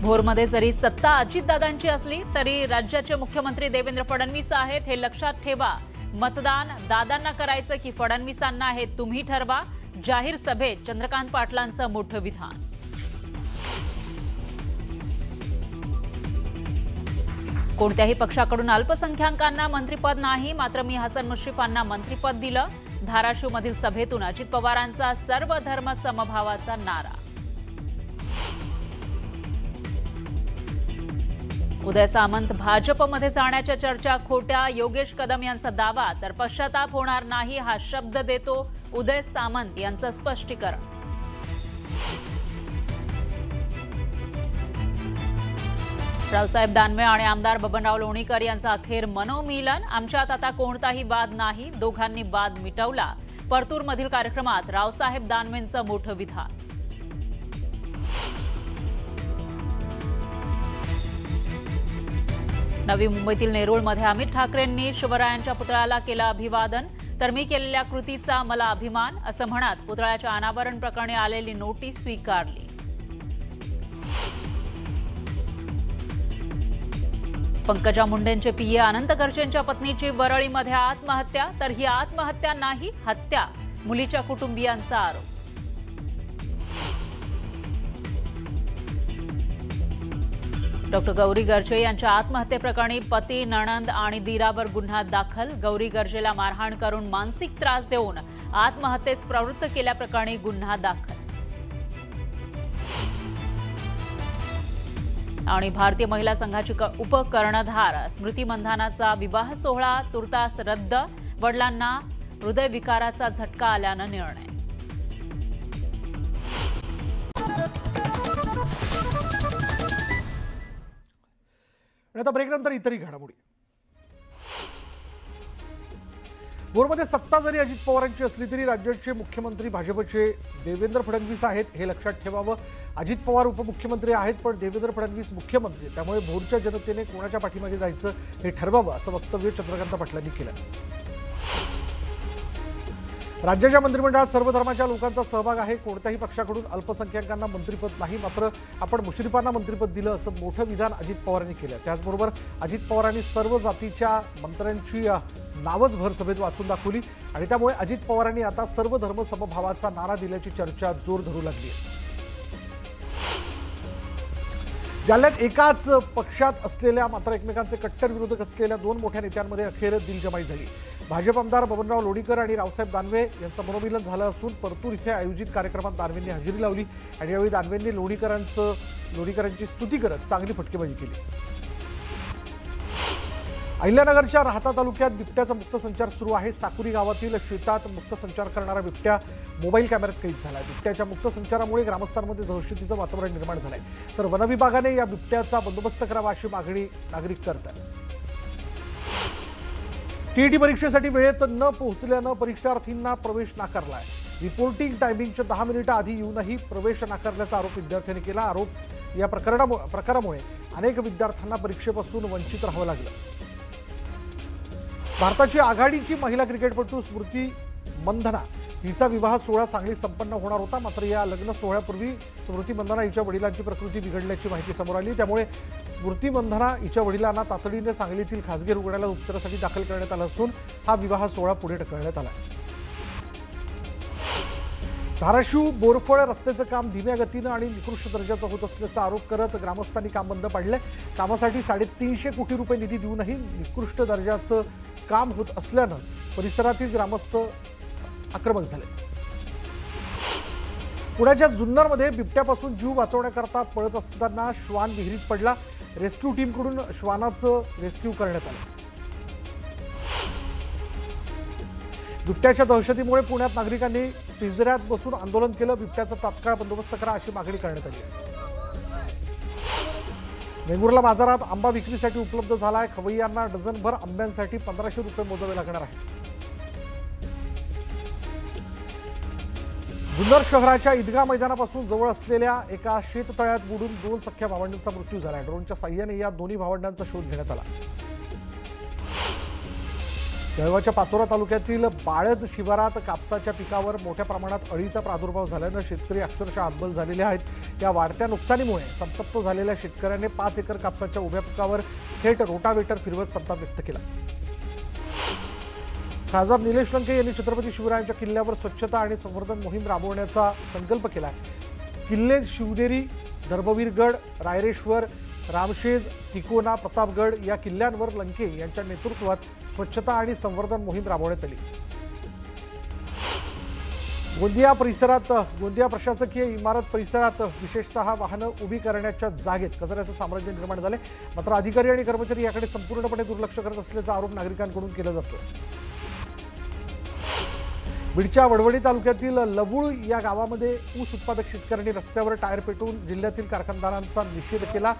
भोरमध्ये जरी सत्ता अजितदादांची असली तरी राज्याचे मुख्यमंत्री देवेंद्र फडणवीस आहेत हे लक्षात ठेवा। मतदान दादांना करायचं की फडणवीसांना हे तुम्ही ठरवा। जाहीर सभेत चंद्रकांत पाटलांचं मोठं विधान। कोणत्याही पक्षाकडून अल्पसंख्याकांना मंत्रिपद नाही, मात्र मी हसन मुश्रीफांना मंत्रिपद दिलं। धाराशिवमधील सभेतून अजित पवारांचा सर्व धर्म समभावाचा नारा। उदय सामंत भाजपमध्ये जाण्याच्या चर्चा खोट्या, योगेश कदम यांचा दावा। तर पश्चाताप होणार नाही हा शब्द देतो उदय सामंत यांचं स्पष्टीकरण। रावसाहेब दानवे आणि आमदार बबनराव लोणीकर यांचं अखेर मनोमिलन। आमच्यात आता कोणताही वाद नाही, दोघांनी वाद मिटवला। परतूरमधील कार्यक्रमात रावसाहेब दानवेंचं मोठं विधान। नवी मुंबईतील नेरूळमध्ये अमित ठाकरेंनी शिवरायांच्या पुतळ्याला केलं अभिवादन। तर मी केलेल्या कृतीचा मला अभिमान असं म्हणत पुतळ्याच्या अनावरण प्रकरणी आलेली नोटीस स्वीकारली। पंकजा मुंडेंचे पीए अनंत खर्चेंच्या पत्नीची वरळीमध्ये आत्महत्या। तर ही आत्महत्या नाही, हत्या, मुलीच्या कुटुंबियांचा आरोप। डॉक्टर गौरी गर्जे यांच्या आत्महत्येप्रकरणी पती, नणंद आणि दीरावर गुन्हा दाखल। गौरी गर्जेला मारहाण करून मानसिक त्रास देऊन आत्महत्येस प्रवृत्त केल्याप्रकरणी गुन्हा दाखल। आणि भारतीय महिला संघाची उपकर्णधार स्मृती मंधानाचा विवाह सोहळा तुर्तास रद्द। वडिलांना हृदयविकाराचा झटका आल्यानं निर्णय। आता ब्रेकनंतर इतरही घडामोडी। भोरमध्ये सत्ता जरी अजित पवारांची असली तरी राज्याचे मुख्यमंत्री भाजपचे देवेंद्र फडणवीस आहेत हे लक्षात ठेवावं। अजित पवार उपमुख्यमंत्री आहेत पण देवेंद्र फडणवीस मुख्यमंत्री, त्यामुळे भोरच्या जनतेने कोणाच्या पाठीमागे जायचं हे ठरवावं असं वक्तव्य चंद्रकांत पाटलांनी केलं। राज्याच्या मंत्रिमंडळात सर्व धर्माच्या लोकांचा सहभाग आहे। कोणत्याही पक्षाकडून अल्पसंख्याकांना मंत्रिपद नाही, मात्र आपण मुश्रीफांना मंत्रिपद दिलं असं मोठं विधान अजित पवारांनी केलं। त्याचबरोबर अजित पवारांनी सर्व जातीच्या मंत्र्यांची नावच भर सभेत वाचून दाखवली आणि त्यामुळे अजित पवारांनी आता सर्व धर्म समभावाचा नारा दिल्याची चर्चा जोर धरू लागली आहे। जालन्यात एकाच पक्षात असलेल्या मात्र एकमेकांचे कट्टर विरोधक असलेल्या दोन मोठ्या नेत्यांमध्ये अखेर दिलजमाई झाली। भाजप आमदार बबनराव लोणीकर आणि रावसाहेब दानवे यांचं मनोमिलन झालं असून परतूर इथे आयोजित कार्यक्रमात दानवेंनी हजेरी लावली आणि यावेळी दानवेंनी लोणीकरांची स्तुती करत चांगली फटकेबाजी केली। अहिल्यानगरच्या राहता तालुक्यात बिबट्याचा मुक्त संचार सुरू आहे। साकुरी गावातील शेतात मुक्त संचार करणारा बिबट्या मोबाईल कॅमेऱ्यात कैद झाला। बिबट्याच्या मुक्त संचारामुळे ग्रामस्थांमध्ये दहशतीचं वातावरण निर्माण झालंय। तर वनविभागाने या बिबट्याचा बंदोबस्त करावा अशी मागणी नागरिक करतात। टीईटी परीक्षेसाठी वेळेत न पोहोचल्यानं परीक्षार्थींना प्रवेश नाकारलाय। रिपोर्टिंग टायमिंगच्या 10 मिनिटं आधी येऊनही प्रवेश नाकारल्याचा आरोप विद्यार्थ्यांनी केला। या प्रकारामुळे अनेक विद्यार्थ्यांना परीक्षेपासून वंचित राहावं लागलं। भारताची आघाडीची महिला क्रिकेटपटू स्मृती मंधना हिचा विवाह सोहळा सांगलीत संपन्न होणार होता, मात्र या लग्न सोहळ्यापूर्वी स्मृती मंधना हिच्या वडिलांची प्रकृती बिघडल्याची माहिती समोर आली। त्यामुळे स्मृती मंधना हिच्या वडिलांना तातडीने सांगलीतील खासगी रुग्णालयात उपचारासाठी दाखल करण्यात आलं असून हा विवाह सोहळा पुढे ढकलण्यात आला। धाराशिव बोरफळ रस्त्याचं काम धीम्या गतीनं आणि निकृष्ट दर्जाचं होत असल्याचा आरोप करत ग्रामस्थांनी काम बंद पाडलंय। कामासाठी 350 कोटी रुपये निधी देऊनही निकृष्ट दर्जाचं काम होत असल्यानं परिसरातील ग्रामस्थ आक्रमक झाले। पुण्याच्या जुन्नरमध्ये बिबट्यापासून जीव वाचवण्याकरता पळत असताना श्वान विहिरीत पडला। रेस्क्यू टीमकडून श्वानाचं रेस्क्यू करण्यात आलं। बिबट्याच्या दहशतीमुळे पुण्यात नागरिकांनी पिंजऱ्यात बसून आंदोलन केलं। बिबट्याचा तात्काळ बंदोबस्त करा अशी मागणी करण्यात आली आहे। वेंगुर्ला बाजारात आंबा विक्रीसाठी उपलब्ध झाला आहे। खवय्यांना डझनभर आंब्यांसाठी 1500 रुपये मोजावे लागणार आहे। जुन्नर शहराच्या ईदगाह मैदानापासून जवळ असलेल्या एका शेततळ्यात बुडून 2 सख्ख्या भावंडांचा मृत्यू झाला। ड्रोनच्या साह्याने या दोन्ही भावंडांचा शोध घेण्यात आला। जळगावच्या पाचोरा तालुक्यातील बाळद शिवारात कापसाच्या पिकावर मोठ्या प्रमाणात अळीचा प्रादुर्भाव झाल्यानं शेतकरी अक्षरशः हतबल झालेले आहेत। या वाढत्या नुकसानीमुळे संतप्त झालेल्या शेतकऱ्याने 5 एकर कापसाच्या उभ्या पिकावर थेट रोटावेटर फिरवत संताप व्यक्त केला। खासदार निलेश लंके यांनी छत्रपती शिवरायांच्या किल्ल्यावर स्वच्छता आणि संवर्धन मोहीम राबवण्याचा संकल्प केला आहे। किल्ले शिवनेरी, धर्मवीरगड, रायरेश्वर, रामशेज, तिकोना, प्रतापगड या किल्ल्यांवर लंके यांच्या नेतृत्वात स्वच्छता आणि संवर्धन मोहीम राबवण्यात आली। गोंदिया प्रशासकीय इमारत परिसरात विशेषतः वाहनं उभी करण्याच्या जागेत कचऱ्याचं साम्राज्य निर्माण झाले। मात्र अधिकारी आणि कर्मचारी याकडे संपूर्णपणे दुर्लक्ष करत असल्याचा आरोप नागरिकांकडून केला जातो। बीडच्या वडवणी तालुक्यातील लवूळ या गावामध्ये ऊस उत्पादक शेतकऱ्यांनी रस्त्यावर टायर पेटवून जिल्ह्यातील कारखानदारांचा निषेध केला।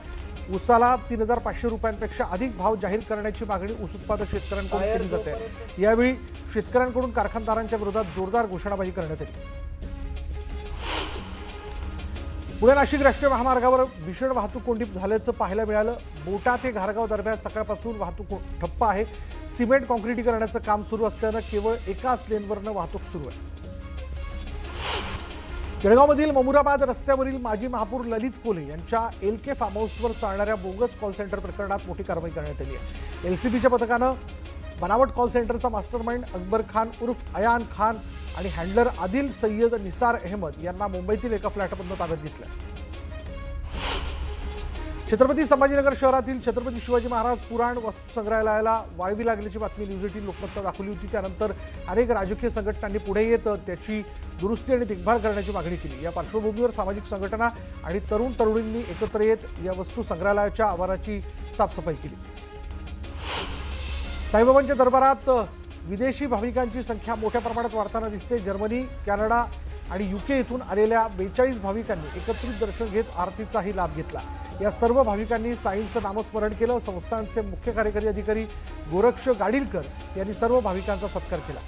ऊसाला 3,500 रुपयांपेक्षा अधिक भाव जाहीर करण्याची मागणी ऊस उत्पादक शेतकऱ्यांकडून केली जाते। यावेळी शेतकऱ्यांकडून कारखानदारांच्या विरोधात जोरदार घोषणाबाजी करण्यात आली। पुणे नाशिक राष्ट्रीय महामार्गावर भीषण वाहतूक कोंडी झाल्याचं पाहायला मिळालं। बोटा ते घारगाव दरम्यान सकाळपासून वाहतूक ठप्प आहे। सिमेंट काँक्रिटीकरणाचं काम सुरू असल्यानं केवळ एकाच लेनवरनं वाहतूक सुरू आहे। जळगावमधील ममुराबाद रस्त्यावरील माजी महापौर ललित कोले यांच्या एलके फार्म हाऊसवर चालणाऱ्या बोगस कॉल सेंटर प्रकरणात मोठी कारवाई करण्यात आली आहे। एलसीबीच्या पथकानं बनावट कॉल सेंटरचा मास्टरमाइंड अकबर खान उर्फ अयान खान आणि हँडलर आदिल सय्यद निसार अहमद यांना मुंबईतील एका फ्लॅटमधून ताब्यात घेतलं। छत्रपती संभाजीनगर शहरातील छत्रपती शिवाजी महाराज पुराण वस्तू संग्रहालयाला वाळवी लागल्याची बातमी न्यूज 18 लोकमतला दाखवली होती। त्यानंतर अनेक राजकीय संघटनांनी पुढे येत त्याची दुरुस्ती आणि देखभाल करण्याची मागणी केली। या पार्श्वभूमीवर सामाजिक संघटना आणि तरुणींनी एकत्र येत या वस्तू संग्रहालयाच्या आवाराची साफसफाई केली। साईबाबांच्या दरबारात विदेशी भाविकांची संख्या मोठ्या प्रमाणात वाढताना दिसते। जर्मनी, कॅनडा आणि UK येथून आलेल्या 42 भाविकांनी एकत्रित दर्शन घेत आरतीचाही लाभ घेतला। या सर्व भाविकांनी साईंचं नामस्मरण केलं। संस्थानचे मुख्य कार्यकारी अधिकारी गोरक्ष गाडीलकर यांनी सर्व भाविकांचा सत्कार केला।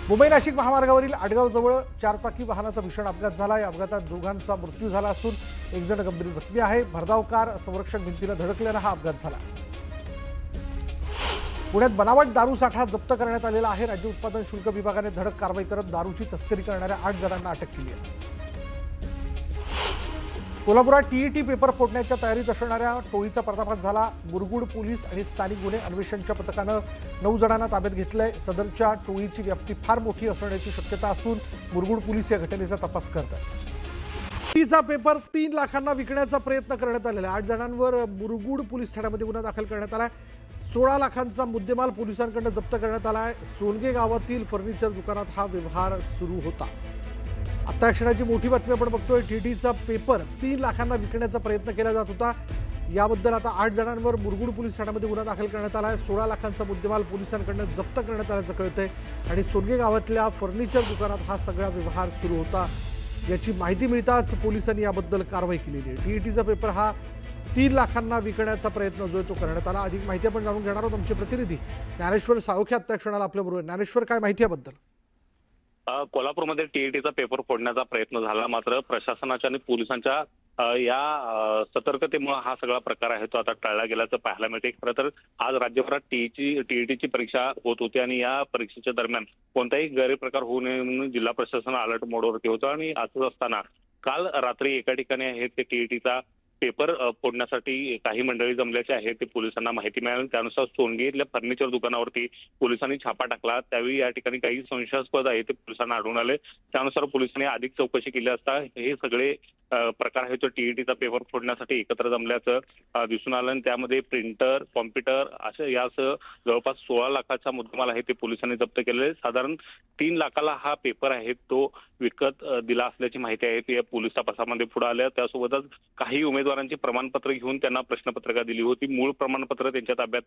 मुंबई नाशिक महामार्गावरील आडगावजवळ 4 चाकी वाहनाचा भीषण अपघात झाला। या अपघातात दोघांचा मृत्यू झाला असून एक जण गंभीर जखमी आहे। भरधाव कार संरक्षक भिंतीला धडकल्यानं हा अपघात झाला। पुण्यात बनावट दारू साठा जप्त करण्यात आलेला आहे। राज्य उत्पादन शुल्क विभागाने धडक कारवाई करत दारूची तस्करी करणाऱ्या 8 जणांना अटक केली आहे। कोल्हापुरात TET पेपर फोडण्याच्या तयारीत असणाऱ्या टोळीचा पर्दाफाश झाला। मुरगुड पोलीस आणि स्थानिक गुन्हे अन्वेषणच्या पथकानं 9 जणांना ताब्यात घेतलंय। सदरच्या टोळीची व्याप्ती फार मोठी असण्याची शक्यता असून मुरगुड पोलीस या घटनेचा तपास करतात। टीचा पेपर 3 लाखांना विकण्याचा प्रयत्न करण्यात आलेला आहे। 8 जणांवर मुरगुड पोलीस ठाण्यामध्ये गुन्हा दाखल करण्यात आला आहे। 16 लाखांचा मुद्देमाल पोलिसांकडून जप्त करण्यात आला आहे। सोनगे गावातील फर्निचर दुकानात हा व्यवहार सुरू होता। आता क्षणाची मोठी बातमी आपण बघतोय। TETचा पेपर 3 लाखांना विकण्याचा प्रयत्न केला जात होता। याबद्दल आता 8 जणांवर मुरगुड पोलीस ठाण्यामध्ये गुन्हा दाखल करण्यात आला आहे। 16 लाखांचा मुद्देमाल पोलिसांकडून जप्त करण्यात आल्याचं कळतंय आणि सोनगे गावातल्या फर्निचर दुकानात हा सगळा व्यवहार सुरू होता। याची माहिती मिळताच पोलिसांनी याबद्दल कारवाई केलेली आहे। TETचा पेपर हा 3 लाखांना विकण्याचा प्रयत्न जो आहे तो करण्यात आला। अधिक माहिती आपण जाणून घेणार आहोत। आमचे प्रतिनिधी ज्ञानेश्वर साळोखे आता क्षणाला आपल्याबरोबर। ज्ञानेश्वर, काय माहिती याबद्दल? कोल्हापूरमध्ये TETचा पेपर फोडण्याचा प्रयत्न झाला, मात्र प्रशासनाच्या आणि पोलिसांच्या या सतर्कतेमुळे हा सगळा प्रकार आहे तो आता टाळला गेल्याचं पाहायला मिळते। खरं तर आज राज्यभरात TETची परीक्षा होत होती आणि या परीक्षेच्या दरम्यान कोणताही गैरप्रकार होऊ नये म्हणून जिल्हा प्रशासन अलर्ट मोडवरती होतं आणि असंच असताना काल रात्री एका ठिकाणी आहे ते TETचा पेपर फोडण्यासाठी काही मंडळी जमल्याचे आहे ते पोलिसांना माहिती मिळाली। त्यानुसार सोनगे इथल्या फर्निचर दुकानावरती पोलिसांनी छापा टाकला। त्यावेळी या ठिकाणी काही संशयास्पद आहे ते पोलिसांना आढळून आले। त्यानुसार पोलिसांनी अधिक चौकशी केली असता हे सगळे प्रकार आहे तो TETचा पेपर फोडण्यासाठी एकत्र जमल्याचं दिसून आलं आणि त्यामध्ये प्रिंटर, कॉम्प्युटर असं यासह जवळपास 16 लाखाचा मुद्देमाल आहे ते पोलिसांनी जप्त केलेले। साधारण 3 लाखाला हा पेपर आहे तो विकत दिला असल्याची माहिती आहे ती पोलीस तपासामध्ये पुढे आल्या। त्यासोबतच काही उमेदवारांची प्रमाणपत्र घेऊन त्यांना प्रश्नपत्रिका दिली होती। मूळ प्रमाणपत्र त्यांच्या ताब्यात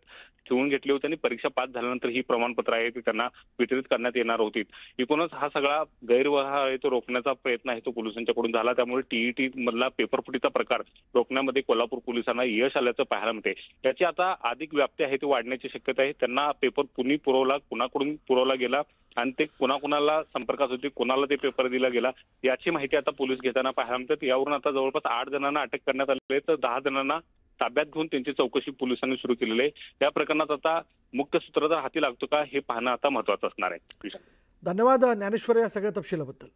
ठेवून घेतली होती आणि परीक्षा पास झाल्यानंतर ही प्रमाणपत्र आहे ती त्यांना वितरित करण्यात येणार होती। एकूणच हा सगळा गैरव्यवहार आहे तो रोखण्याचा प्रयत्न आहे तो पोलिसांच्याकडून झाला। त्यामुळे TET मधला पेपरफुटीचा प्रकार रोखण्यामध्ये कोल्हापूर पोलिसांना यश आल्याचं पाहायला मिळते। याची आता अधिक व्याप्ती आहे ती वाढण्याची शक्यता आहे। त्यांना पेपर कुणी पुरवला, कुणाकडून पुरवला गेला आणि ते कुणाकुणाला संपर्कात होते, कुणाला ते पेपर दिला गेला याची माहिती आता पोलीस घेताना पाहायला मिळतात। यावरून आता जवळपास 8 जणांना अटक करण्यात आली आहे तर 10 जणांना ताब्यात घेऊन त्यांची चौकशी पोलिसांनी सुरू केलेली आहे। या प्रकरणात आता मुख्य सूत्रधार हाती लागतो का हे पाहणं आता महत्त्वाचं असणार आहे। धन्यवाद ज्ञानेश्वर या सगळ्या तपशिलाबद्दल।